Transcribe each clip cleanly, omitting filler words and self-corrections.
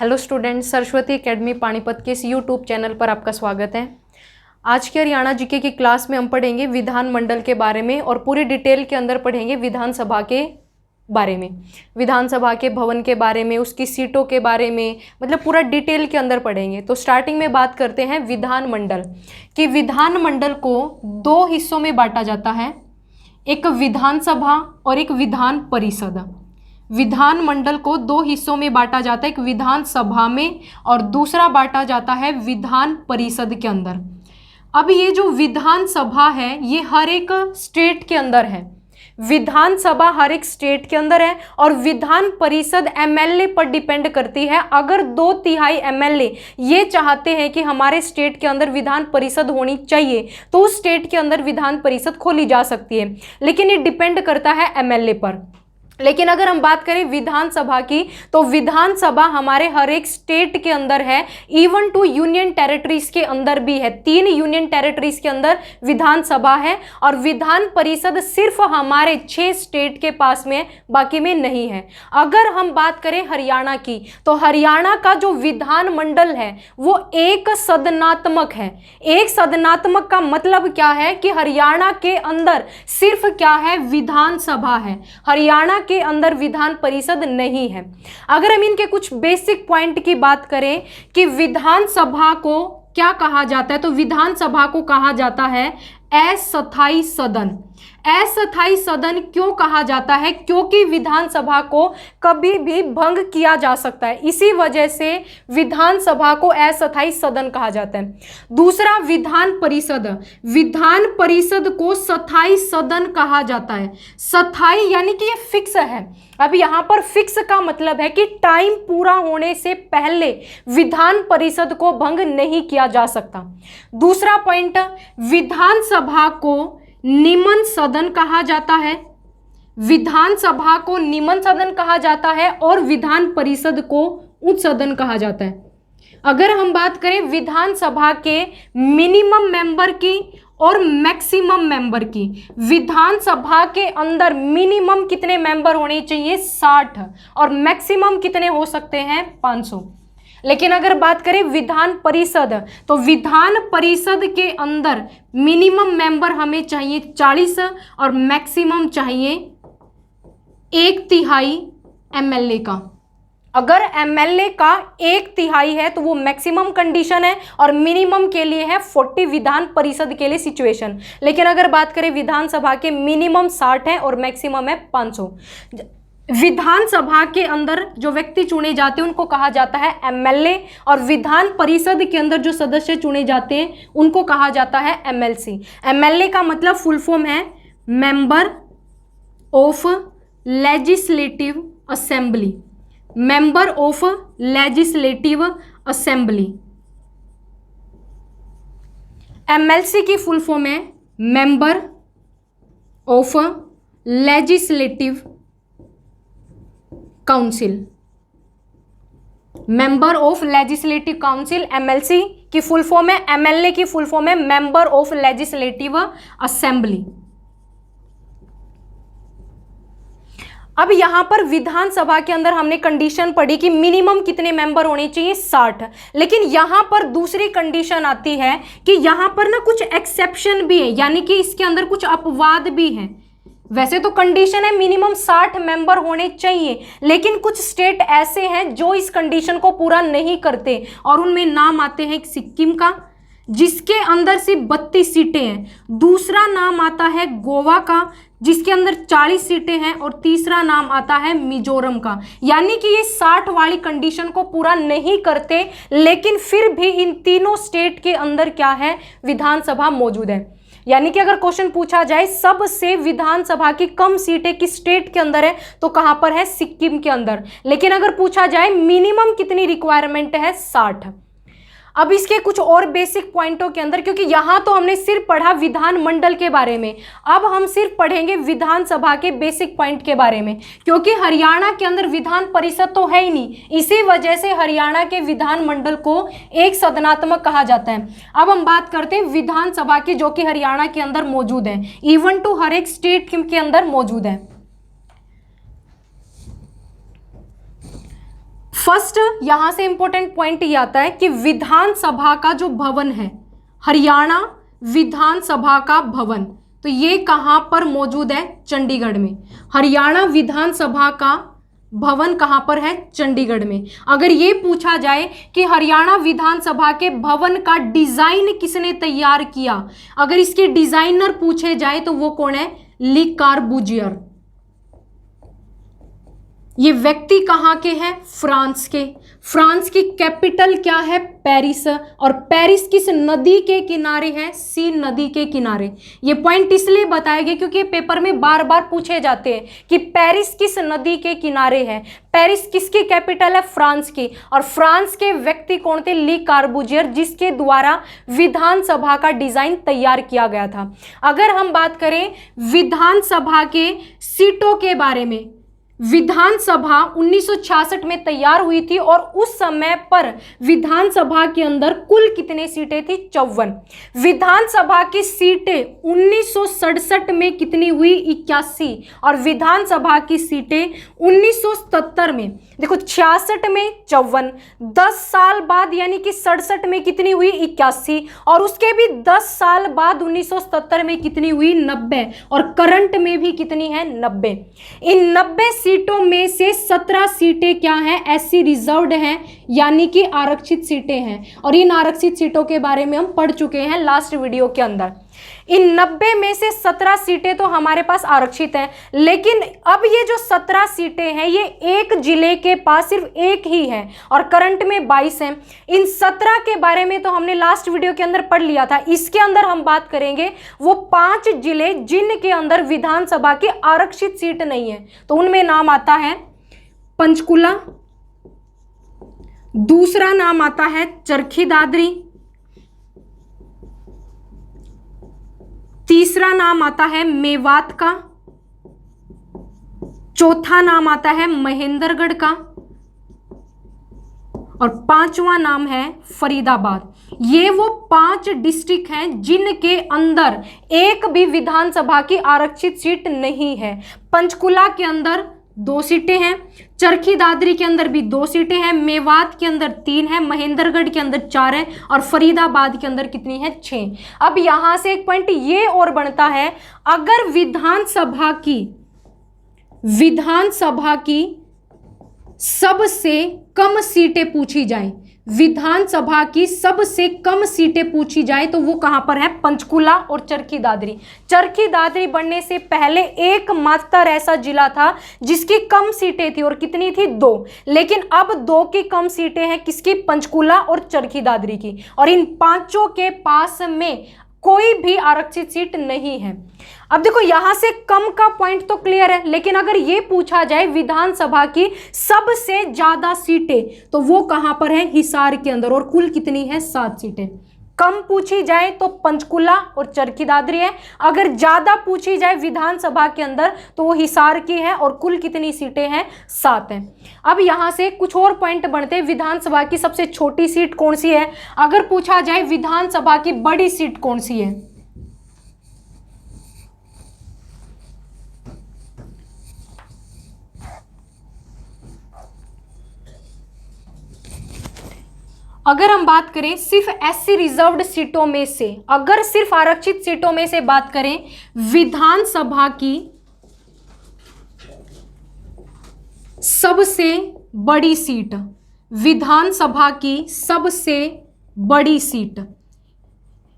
Hello students, Saraswati academy Panipat के इस YouTube channel पर आपका स्वागत है। आज के हरियाणा जीके की क्लास में हम पढ़ेंगे विधानमंडल के बारे में और पूरी डिटेल के अंदर पढ़ेंगे विधानसभा के बारे में, विधानसभा के भवन के बारे में, उसकी सीटों के बारे में, मतलब पूरा डिटेल के अंदर पढ़ेंगे। तो स्टार्टिंग में बात करते हैं विधानमंडल कि विधानमंडल को दो हिस्सों में बांटा जाता है, एक विधानसभा और एक विधान परिषद। विधानमंडल को दो हिस्सों में बांटा जाता है, एक विधानसभा में और दूसरा बांटा जाता है विधान परिषद के अंदर। अब ये जो विधानसभा है ये हर एक स्टेट के अंदर है, विधानसभा हर एक स्टेट के अंदर है और विधान परिषद एमएलए पर डिपेंड करती है। अगर 2/3 एमएलए ये चाहते हैं कि हमारे स्टेट के अंदर विधान परिषद होनी चाहिए तो उस स्टेट के अंदर विधान परिषद खोली जा सकती है, लेकिन ये डिपेंड करता है एमएलए पर। लेकिन अगर हम बात करें विधानसभा की तो विधानसभा हमारे हर एक स्टेट के अंदर है, इवन टू यूनियन टेरिटरीज के अंदर भी है। 3 यूनियन टेरिटरीज के अंदर विधानसभा है और विधान परिषद सिर्फ हमारे 6 स्टेट के पास में, बाकी में नहीं है। अगर हम बात करें हरियाणा की तो हरियाणा का जो विधानमंडल है वो एक सदनात्मक है। एक सदनात्मक का मतलब क्या है कि हरियाणा के अंदर सिर्फ क्या है, विधानसभा है, हरियाणा के अंदर विधान परिषद नहीं है। अगर हम इनके कुछ बेसिक पॉइंट की बात करें कि विधानसभा को क्या कहा जाता है, तो विधानसभा को कहा जाता है अस्थायी सदन। अस्थायी सदन क्यों कहा जाता है? क्योंकि विधानसभा को कभी भी भंग किया जा सकता है, इसी वजह से विधानसभा को अस्थायी सदन कहा जाता है। दूसरा विधान परिषद, विधान परिषद को स्थायी सदन कहा जाता है। स्थायी यानी कि ये फिक्स है। अब यहाँ पर फिक्स का मतलब है कि टाइम पूरा होने से पहले विधान परिषद को भंग नहीं किया जा सकता। दूसरा पॉइंट, विधानसभा को निमन सदन कहा जाता है। विधानसभा को निमन सदन कहा जाता है और विधान परिषद को उच्च सदन कहा जाता है। अगर हम बात करें विधानसभा के मिनिमम मेंबर की और मैक्सिमम मेंबर की, विधानसभा के अंदर मिनिमम कितने मेंबर होने चाहिए? 60 और मैक्सिमम कितने हो सकते हैं? 500। लेकिन अगर बात करें विधान परिषद तो विधान परिषद के अंदर मिनिमम मेंबर हमें चाहिए 40 और मैक्सिमम चाहिए 1/3 एमएलए का। अगर एमएलए का 1/3 है तो वो मैक्सिमम कंडीशन है और मिनिमम के लिए है 40 विधान परिषद के लिए सिचुएशन। लेकिन अगर बात करें विधानसभा के मिनिमम 60 है और मैक्सिमम है 500। विधानसभा के अंदर जो व्यक्ति चुने जाते हैं उनको कहा जाता है एमएलए और विधान परिषद के अंदर जो सदस्य चुने जाते हैं उनको कहा जाता है एमएलसी। एमएलए का मतलब फुल फॉर्म है member of legislative assembly. Member of legislative assembly. MLC की फुल फॉर्म है member of legislative council. Member of legislative council MLC की फुल फॉर्म है। एमएलए की फुल फॉर्म है मेंबर ऑफ लेजिस्लेटिव असेंबली। अब यहां पर विधानसभा के अंदर हमने कंडीशन पढ़ी कि मिनिमम कितने मेंबर होने चाहिए? 60। लेकिन यहां पर दूसरी कंडीशन आती है कि यहां पर ना कुछ एक्सेप्शन भी है, यानी कि इसके अंदर कुछ अपवाद भी हैं। वैसे तो कंडीशन है मिनिमम 60 मेंबर होने चाहिए, लेकिन कुछ स्टेट ऐसे हैं जो इस कंडीशन को पूरा नहीं करते और उनमें नाम आते हैं सिक्किम का जिसके अंदर सिर्फ 32 सीटें हैं। दूसरा नाम आता है गोवा का जिसके अंदर 40 सीटें हैं और तीसरा नाम आता है मिजोरम का। यानी कि ये 60 वाली कंडीशन को पूरा नहीं करते, लेकिन फिर भी इन तीनों स्टेट के अंदर क्या है, विधानसभा मौजूद है। यानी कि अगर क्वेश्चन पूछा जाए सबसे विधानसभा की कम सीटें किस स्टेट के अंदर है तो कहां पर है? सिक्किम के अंदर। लेकिन अगर पूछा जाए मिनिमम कितनी रिक्वायरमेंट है? 60। अब इसके कुछ और बेसिक पॉइंटों के अंदर, क्योंकि यहां तो हमने सिर्फ पढ़ा विधानमंडल के बारे में, अब हम सिर्फ पढ़ेंगे विधानसभा के बेसिक पॉइंट के बारे में, क्योंकि हरियाणा के अंदर विधान परिषद तो है ही नहीं, इसी वजह से हरियाणा के विधानमंडल को एक सदनात्मक कहा जाता है। अब हम बात करते हैं विधानसभा की जो कि हरियाणा के अंदर मौजूद है, इवन टू हर एक स्टेट के अंदर मौजूद है। फर्स्ट यहां से इंपॉर्टेंट पॉइंट ये आता है कि विधानसभा का जो भवन है, हरियाणा विधानसभा का भवन, तो ये कहां पर मौजूद है? चंडीगढ़ में। हरियाणा विधानसभा का भवन कहां पर है? चंडीगढ़ में। अगर ये पूछा जाए कि हरियाणा विधानसभा के भवन का डिजाइन किसने तैयार किया, अगर इसके डिजाइनर पूछे जाए तो वो कौन है? ली कॉर्बूजियर। ये व्यक्ति कहाँ के हैं? फ्रांस के। फ्रांस की कैपिटल क्या है? पेरिस। और पेरिस किस नदी के किनारे है? सीन नदी के किनारे। ये पॉइंट इसलिए बताए गए क्योंकि पेपर में बार बार पूछे जाते हैं कि पेरिस किस नदी के किनारे है। पेरिस किसकी कैपिटल है? फ्रांस की। और फ्रांस के व्यक्ति कौन थे? ली कॉर्बूजियर, जिसके द्वारा विधानसभा का डिजाइन तैयार किया गया था। अगर हम बात करें विधानसभा के सीटों के बारे में, विधानसभा 1966 में तैयार हुई थी और उस समय पर विधानसभा के अंदर कुल कितने सीटें थी? 54। विधानसभा की सीटें 1967 में कितनी हुई? 81। और विधानसभा की सीटें 1977 में, देखो 66 में 54, 10 साल बाद यानी कि 67 में कितनी हुई? 81। और उसके भी 10 साल बाद 1977 में कितनी हुई? 90। और करंट में भी कितनी है? 90। इन 90 सीटों में से 17 सीटें क्या हैं? एससी रिजर्व्ड हैं, यानी कि आरक्षित सीटें हैं। और इन आरक्षित सीटों के बारे में हम पढ़ चुके हैं लास्ट वीडियो के अंदर। इन 90 में से 17 सीटें तो हमारे पास आरक्षित हैं, लेकिन अब ये जो 17 सीटें हैं ये एक जिले के पास सिर्फ एक ही है और करंट में 22 हैं। इन 17 के बारे में तो हमने लास्ट वीडियो के अंदर पढ़ लिया था। इसके अंदर हम बात करेंगे वो 5 जिले जिनके अंदर विधानसभा की आरक्षित सीट नहीं है। तो उनमें नाम आता है पंचकुला, दूसरा नाम आता है चरखी दादरी, तीसरा नाम आता है मेवात का, चौथा नाम आता है महेंद्रगढ़ का और 5वां नाम है फरीदाबाद। ये वो 5 डिस्ट्रिक्ट हैं जिनके अंदर एक भी विधानसभा की आरक्षित सीट नहीं है। पंचकुला के अंदर 2 सीटें हैं, चरखी दादरी के अंदर भी 2 सीटें हैं, मेवात के अंदर 3 है, महेंद्रगढ़ के अंदर 4 है और फरीदाबाद के अंदर कितनी है? 6। अब यहां से एक पॉइंट ये और बनता है, अगर विधानसभा की सबसे कम सीटें पूछी जाए, विधानसभा की सबसे कम सीटें पूछी जाए तो वो कहां पर है? पंचकुला और चरखी दादरी। चरखी दादरी बनने से पहले एकमात्र ऐसा जिला था जिसकी कम सीटें थी और कितनी थी? 2। लेकिन अब 2 की कम सीटें हैं, किसकी? पंचकुला और चरखी दादरी की। और इन 5 के पास में कोई भी आरक्षित सीट नहीं है। अब देखो यहां से कम का पॉइंट तो क्लियर है, लेकिन अगर ये पूछा जाए विधानसभा की सबसे ज्यादा सीटें तो वो कहां पर है? हिसार के अंदर। और कुल कितनी है? 7 सीटें। कम पूछी जाए तो पंचकुला और चरखी दादरी है, अगर ज्यादा पूछी जाए विधानसभा के अंदर तो वो हिसार की है और कुल कितनी सीटें हैं? 7 हैं। अब यहां से कुछ और पॉइंट बनते हैं। विधानसभा की सबसे छोटी सीट कौन सी है? अगर पूछा जाए विधानसभा की बड़ी सीट कौन सी है? अगर हम बात करें सिर्फ एससी रिजर्व्ड सीटों में से, अगर सिर्फ आरक्षित सीटों में से बात करें, विधानसभा की सबसे बड़ी सीट, विधानसभा की सबसे बड़ी सीट,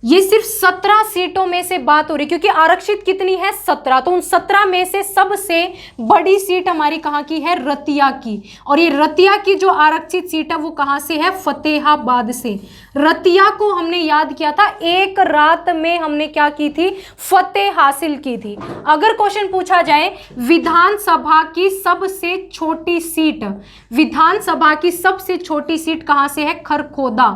ये सिर्फ 17 सीटों में से बात हो रही, क्योंकि आरक्षित कितनी है? 17। तो उन 17 में से सबसे बड़ी सीट हमारी कहां की है? रतिया की। और ये रतिया की जो आरक्षित सीट है वो कहां से है? फतेहाबाद से। रतिया को हमने याद किया था, एक रात में हमने क्या की थी? फतेह हासिल की थी। अगर क्वेश्चन पूछा जाए विधानसभा की सबसे छोटी सीट, विधानसभा की सबसे छोटी सीट कहां से है? खरखोदा।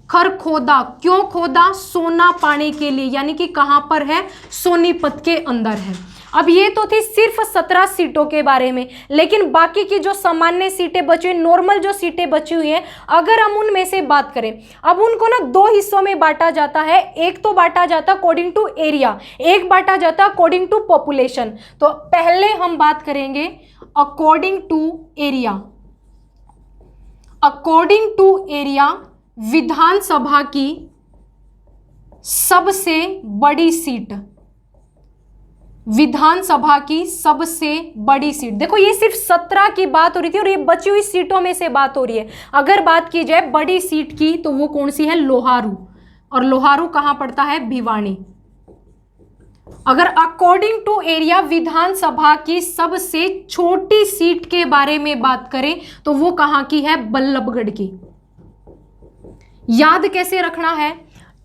खरखोदा क्यों खोदा? सोना पाने के लिए, यानी कि कहां पर है? सोनीपत के अंदर है। अब ये तो थी सिर्फ 17 सीटों के बारे में, लेकिन बाकी की जो सामान्य सीटें बची हुई, नॉर्मल जो सीटें बची हुई हैं, अगर हम उनमें से बात करें, अब उनको ना 2 हिस्सों में बांटा जाता है। एक तो बांटा जाता अकॉर्डिंग टू एरिया, एक बांटा जाता अकॉर्डिंग टू पॉपुलेशन। तो पहले हम बात करेंगे according to area. According to area विधानसभा की सबसे बड़ी सीट, विधानसभा की सबसे बड़ी सीट। देखो ये सिर्फ 17 की बात हो रही थी और ये बची हुई सीटों में से बात हो रही है। अगर बात की जाए बड़ी सीट की तो वो कौन सी है, लोहारू, और लोहारू कहां पड़ता है, भिवानी। अगर अकॉर्डिंग टू एरिया विधानसभा की सबसे छोटी सीट के बारे में बात करें तो वो कहां की है, बल्लभगढ़ की। याद कैसे रखना है,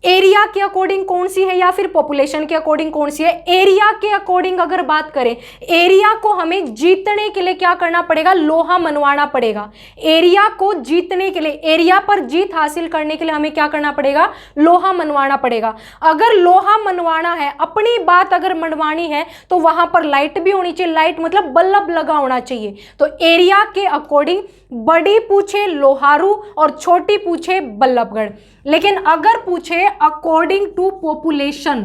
एरिया के अकॉर्डिंग कौन सी है या फिर पॉपुलेशन के अकॉर्डिंग कौन सी है। एरिया के अकॉर्डिंग अगर बात करें, एरिया को हमें जीतने के लिए क्या करना पड़ेगा, लोहा मनवाना पड़ेगा। एरिया को जीतने के लिए, एरिया पर जीत हासिल करने के लिए हमें क्या करना पड़ेगा, लोहा मनवाना पड़ेगा। अगर लोहा मनवाना है, अपनी बात अगर मनवानी है तो वहां पर लाइट भी होनी चाहिए। लाइट मतलब बल्ब लगा होना चाहिए। तो एरिया के अकॉर्डिंग बड़ी पूछे लोहारू और छोटी पूछे बल्लभगढ़। लेकिन अगर पूछे अकॉर्डिंग टू पॉपुलेशन,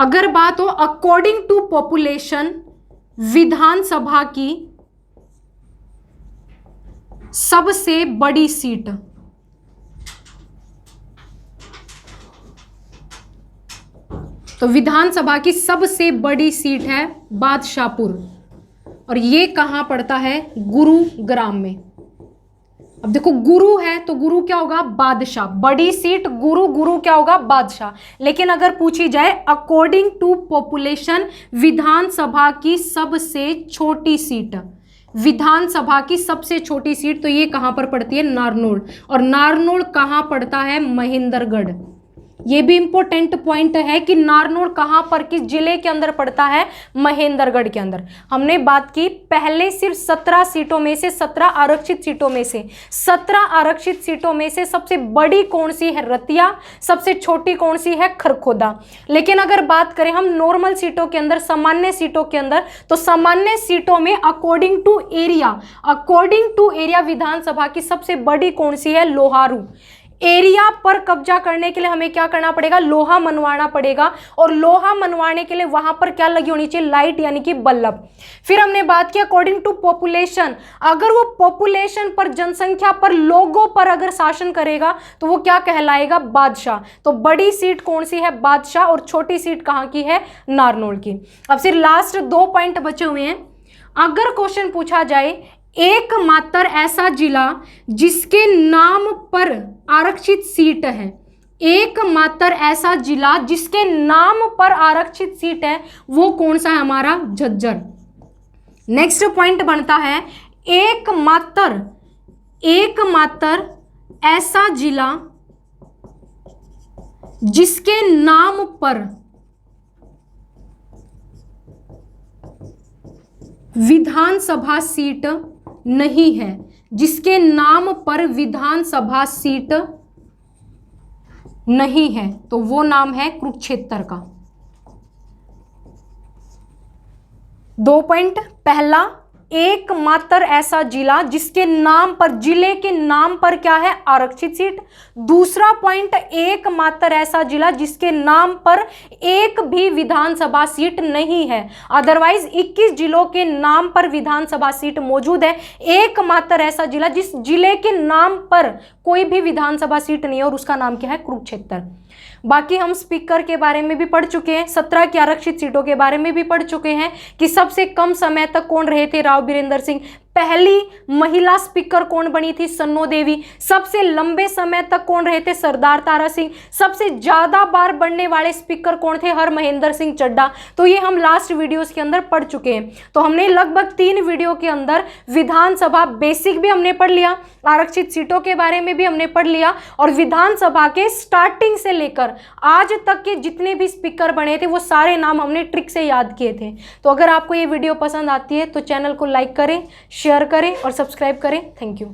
अगर बात हो अकॉर्डिंग टू पॉपुलेशन विधानसभा की सबसे बड़ी सीट, तो विधानसभा की सबसे बड़ी सीट है बादशाहपुर, और ये कहां पड़ता है, गुरुग्राम में। अब देखो गुरु है तो गुरु क्या होगा, बादशाह, बड़ी सीट गुरु, गुरु क्या होगा, बादशाह। लेकिन अगर पूछी जाए अकॉर्डिंग टू पॉपुलेशन विधानसभा की सबसे छोटी सीट, विधानसभा की सबसे छोटी सीट, तो ये कहां पर पड़ती है, नारनौल, और नारनौल कहां पड़ता है, महेंद्रगढ़। ये भी इंपॉर्टेंट पॉइंट है कि नारनौल कहां पर, किस जिले के अंदर पड़ता है, महेंद्रगढ़ के अंदर। हमने बात की पहले सिर्फ 17 सीटों में से, 17 आरक्षित सीटों में से, 17 आरक्षित सीटों में से सबसे बड़ी कौन सी है, रतिया, सबसे छोटी कौन सी है, खरखोदा। लेकिन अगर बात करें हम नॉर्मल सीटों के अंदर, सामान्य सीटों के अंदर, तो सामान्य सीटों में according to area, according to area विधानसभा की सबसे बड़ी कौन सी है, लोहारू। एरिया पर कब्जा करने के लिए हमें क्या करना पड़ेगा, लोहा मनवाना पड़ेगा, और लोहा मनवाने के लिए वहां पर क्या लगी होनी चाहिए, लाइट यानी कि बल्ब। फिर हमने बात की अकॉर्डिंग टू पॉपुलेशन, अगर वो पॉपुलेशन पर, जनसंख्या पर, लोगों पर अगर शासन करेगा तो वो क्या कहलाएगा, बादशाह। तो बड़ी सीट कौन सी है, बादशाह, और छोटी सीट कहां की है, नारनौल की। अब सिर्फ लास्ट 2 पॉइंट बचे हुए हैं। अगर क्वेश्चन पूछा जाए एकमात्र ऐसा जिला जिसके नाम पर आरक्षित सीट है, एकमात्र ऐसा जिला जिसके नाम पर आरक्षित सीट है, वो कौन सा है, हमारा झज्जर। नेक्स्ट पॉइंट बनता है एकमात्र ऐसा जिला जिसके नाम पर विधानसभा सीट नहीं है, जिसके नाम पर विधानसभा सीट नहीं है, तो वो नाम है कुरुक्षेत्र का। 2 पॉइंट, पहला एकमात्र ऐसा जिला जिसके नाम पर, जिले के नाम पर क्या है, आरक्षित सीट। दूसरा पॉइंट, एकमात्र ऐसा जिला जिसके नाम पर एक भी विधानसभा सीट नहीं है, अदरवाइज 21 जिलों के नाम पर विधानसभा सीट मौजूद है। एकमात्र ऐसा जिला जिस जिले के नाम पर कोई भी विधानसभा सीट नहीं है, और उसका नाम क्या है, कुरुक्षेत्र। बाकी हम स्पीकर के बारे में भी पढ़ चुके हैं, 17 की आरक्षित सीटों के बारे में भी पढ़ चुके हैं कि सबसे कम समय तक कौन रहे थे, राव बीरेंद्र सिंह। पहली महिला स्पीकर कौन बनी थी, सन्नो देवी। सबसे लंबे समय तक कौन रहे थे, सरदार तारा सिंह। सबसे ज्यादा बार बनने वाले स्पीकर कौन थे, हर महेंद्र सिंह चड्ढा। तो ये हम लास्ट वीडियोस के अंदर पढ़ चुके हैं। तो हमने लगभग 3 वीडियो के अंदर विधानसभा बेसिक भी हमने पढ़ लिया, आरक्षित सीटों के बारे में भी हमने पढ़ लिया, और विधानसभा के स्टार्टिंग से लेकर आज तक के जितने भी स्पीकर बने थे वो सारे नाम हमने ट्रिक से याद किए थे। तो अगर आपको ये वीडियो पसंद आती है तो चैनल को लाइक करें, शेयर करें और सब्सक्राइब करें। Thank you.